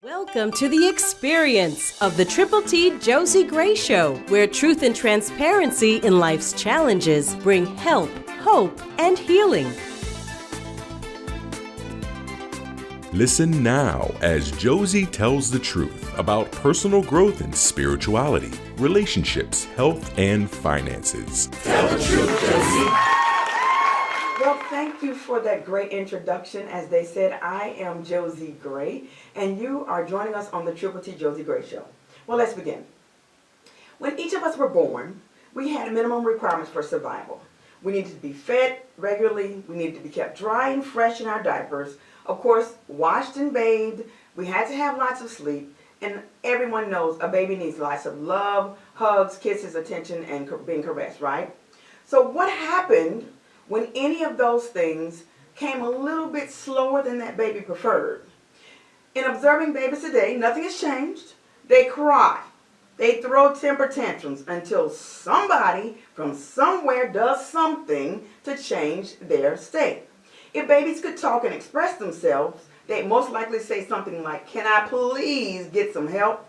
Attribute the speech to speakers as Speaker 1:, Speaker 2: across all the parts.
Speaker 1: Welcome to the experience of the Triple T Josie Gray Show, where truth and transparency in life's challenges bring help, hope, and healing.
Speaker 2: Listen now as Josie tells the truth about personal growth and spirituality, relationships, health, and finances.
Speaker 3: Tell the truth, Josie. Well, thank you for that great introduction. As they said, I am Josie Gray, and you are joining us on the Triple T Josie Gray Show. Well, let's begin. When each of us were born, we had minimum requirements for survival. We needed to be fed regularly. We needed to be kept dry and fresh in our diapers. Of course, washed and bathed. We had to have lots of sleep. And everyone knows a baby needs lots of love, hugs, kisses, attention, and being caressed, right? So what happened when any of those things came a little bit slower than that baby preferred? In observing babies today, nothing has changed. They cry. They throw temper tantrums until somebody from somewhere does something to change their state. If babies could talk and express themselves, they'd most likely say something like, "Can I please get some help?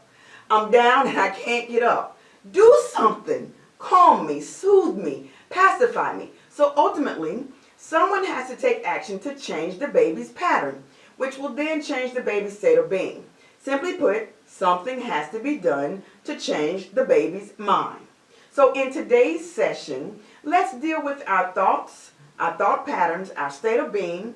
Speaker 3: I'm down and I can't get up. Do something. Calm me, soothe me, pacify me." So ultimately, someone has to take action to change the baby's pattern, which will then change the baby's state of being. Simply put, something has to be done to change the baby's mind. So in today's session, let's deal with our thoughts, our thought patterns, our state of being,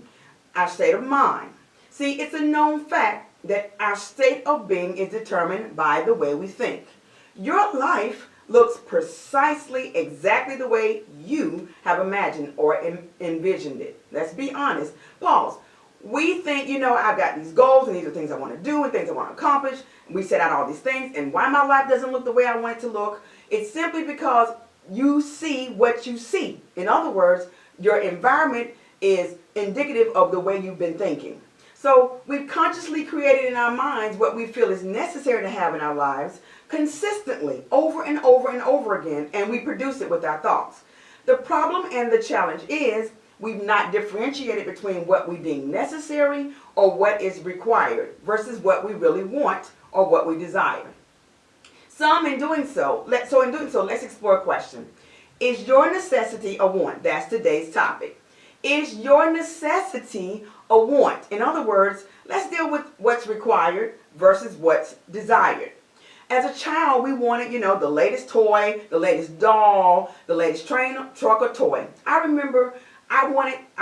Speaker 3: our state of mind. See, it's a known fact that our state of being is determined by the way we think. Your life looks precisely exactly the way you have imagined or envisioned it. Let's be honest. Pause. We think, I've got these goals and these are things I want to do and things I want to accomplish. We set out all these things, and why my life doesn't look the way I want it to look, it's simply because you see what you see. In other words, your environment is indicative of the way you've been thinking. So we've consciously created in our minds what we feel is necessary to have in our lives consistently over and over and over again, and we produce it with our thoughts. The problem and the challenge is we've not differentiated between what we deem necessary or what is required versus what we really want or what we desire. In doing so, let's explore a question. Is your necessity a want? That's today's topic. Is your necessity a want? In other words, let's deal with what's required versus what's desired. As a child, we wanted, the latest toy, the latest doll, the latest train, truck, or toy. I remember I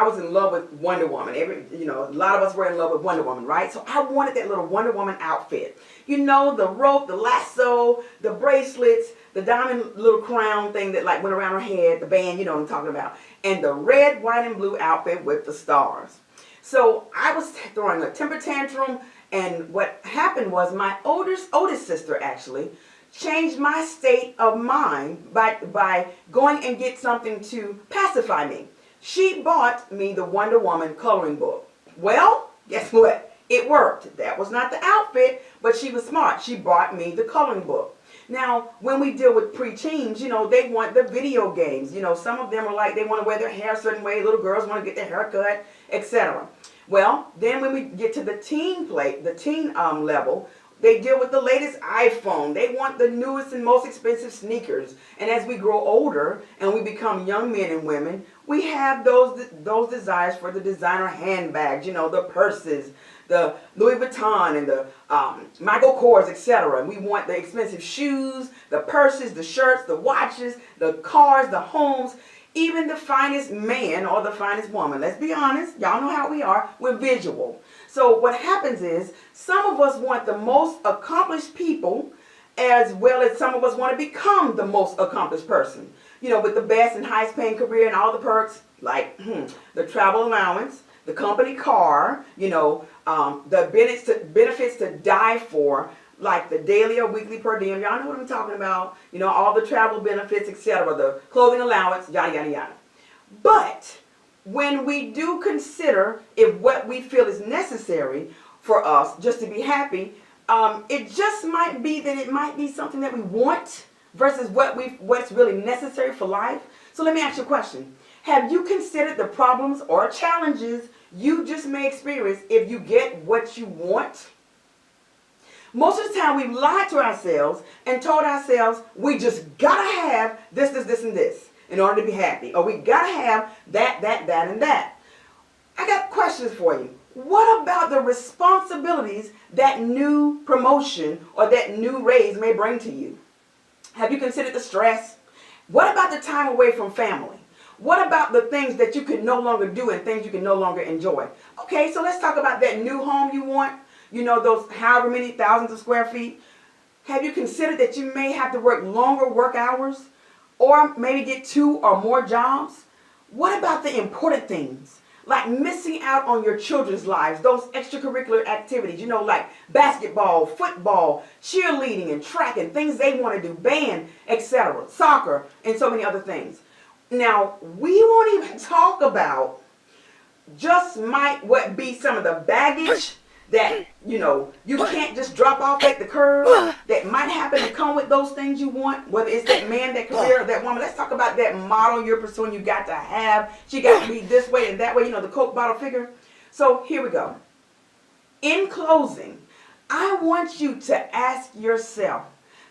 Speaker 3: was in love with Wonder Woman. A lot of us were in love with Wonder Woman, right? So I wanted that little Wonder Woman outfit. The rope, the lasso, the bracelets, the diamond little crown thing that went around her head, the band, you know what I'm talking about, and the red, white, and blue outfit with the stars. So I was throwing a temper tantrum, and what happened was my oldest sister actually changed my state of mind by going and get something to pacify me. She bought me the Wonder Woman coloring book. Well, guess what? It worked. That was not the outfit, but she was smart. She bought me the coloring book. Now, when we deal with preteens, they want the video games. Some of them are they want to wear their hair a certain way. Little girls want to get their hair cut, etc. Well, then when we get to the teen level, they deal with the latest iPhone. They want the newest and most expensive sneakers. And as we grow older and we become young men and women, we have those desires for the designer handbags, the purses, the Louis Vuitton and the Michael Kors, etc. We want the expensive shoes, the purses, the shirts, the watches, the cars, the homes, even the finest man or the finest woman. Let's be honest. Y'all know how we are. We're visual. So what happens is some of us want the most accomplished people as well as some of us want to become the most accomplished person. With the best and highest paying career and all the perks like the travel allowance, the company car, the benefits to die for, like the daily or weekly per diem. Y'all know what I'm talking about. All the travel benefits, etc. The clothing allowance, yada, yada, yada. But when we do consider if what we feel is necessary for us just to be happy, it just might be that it might be something that we want versus what's really necessary for life. So let me ask you a question. Have you considered the problems or challenges you just may experience if you get what you want? Most of the time we've lied to ourselves and told ourselves we just gotta have this, and this in order to be happy. Or we gotta have that, and that. I got questions for you. What about the responsibilities that new promotion or that new raise may bring to you? Have you considered the stress? What about the time away from family? What about the things that you can no longer do and things you can no longer enjoy? Okay, so let's talk about that new home you want. You know, those however many thousands of square feet. Have you considered that you may have to work longer work hours or maybe get 2 or more jobs? What about the important things? Like missing out on your children's lives, those extracurricular activities, you know, like basketball, football, cheerleading and track and things they want to do, band, etc., soccer, and so many other things. Now, we won't even talk about just might what be some of the baggage that, you know, you can't just drop off at the curb that might happen to come with those things you want, whether it's that man, that career, or that woman. Let's talk about that model you're pursuing. You got to have. She got to be this way and that way, you know, the Coke bottle figure. So here we go. In closing, I want you to ask yourself,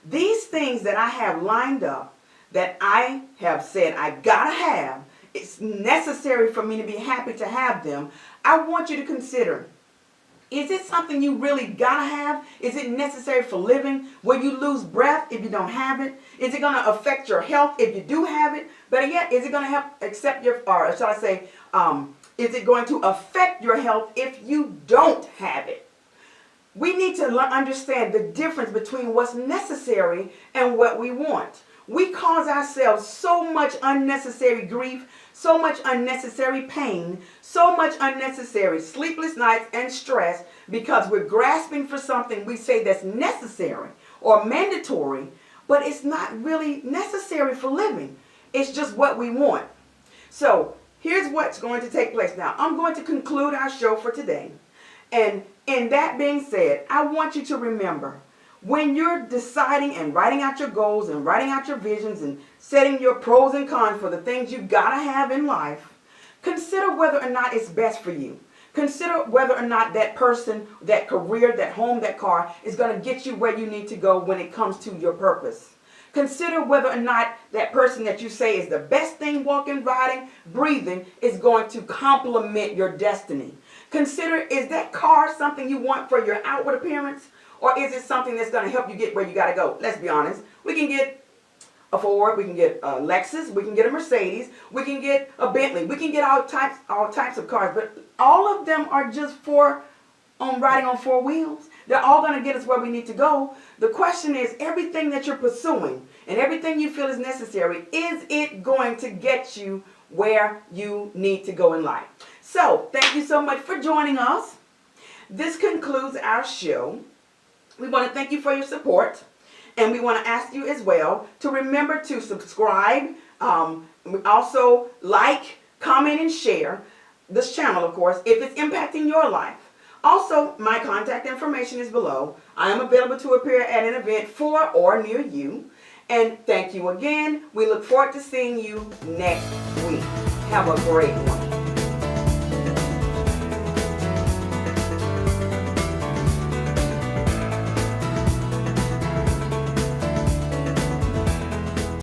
Speaker 3: these things that I have lined up, that I have said I gotta have, it's necessary for me to be happy to have them. I want you to consider, is it something you really gotta have? Is it necessary for living? Will you lose breath if you don't have it? Is it gonna affect your health if you do have it? Better yet, is it gonna help accept your, or shall I say, is it going to affect your health if you don't have it? We need to understand the difference between what's necessary and what we want. We cause ourselves so much unnecessary grief, so much unnecessary pain, so much unnecessary sleepless nights and stress because we're grasping for something we say that's necessary or mandatory, but it's not really necessary for living. It's just what we want. So here's what's going to take place now. I'm going to conclude our show for today. And in that being said, I want you to remember, when you're deciding and writing out your goals and writing out your visions and setting your pros and cons for the things you gotta have in life, consider whether or not it's best for you. Consider whether or not that person, that career, that home, that car is gonna get you where you need to go when it comes to your purpose. Consider whether or not that person that you say is the best thing walking, riding, breathing is going to complement your destiny. Consider, is that car something you want for your outward appearance? Or is it something that's going to help you get where you got to go? Let's be honest. We can get a Ford, we can get a Lexus, we can get a Mercedes, we can get a Bentley, we can get all types of cars, but all of them are just riding on 4 wheels. They're all going to get us where we need to go. The question is, everything that you're pursuing and everything you feel is necessary, is it going to get you where you need to go in life? So, thank you so much for joining us. This concludes our show. We want to thank you for your support, and we want to ask you as well to remember to subscribe, also like, comment, and share this channel, of course, if it's impacting your life. Also, my contact information is below. I am available to appear at an event for or near you. And thank you again. We look forward to seeing you next week. Have a great one.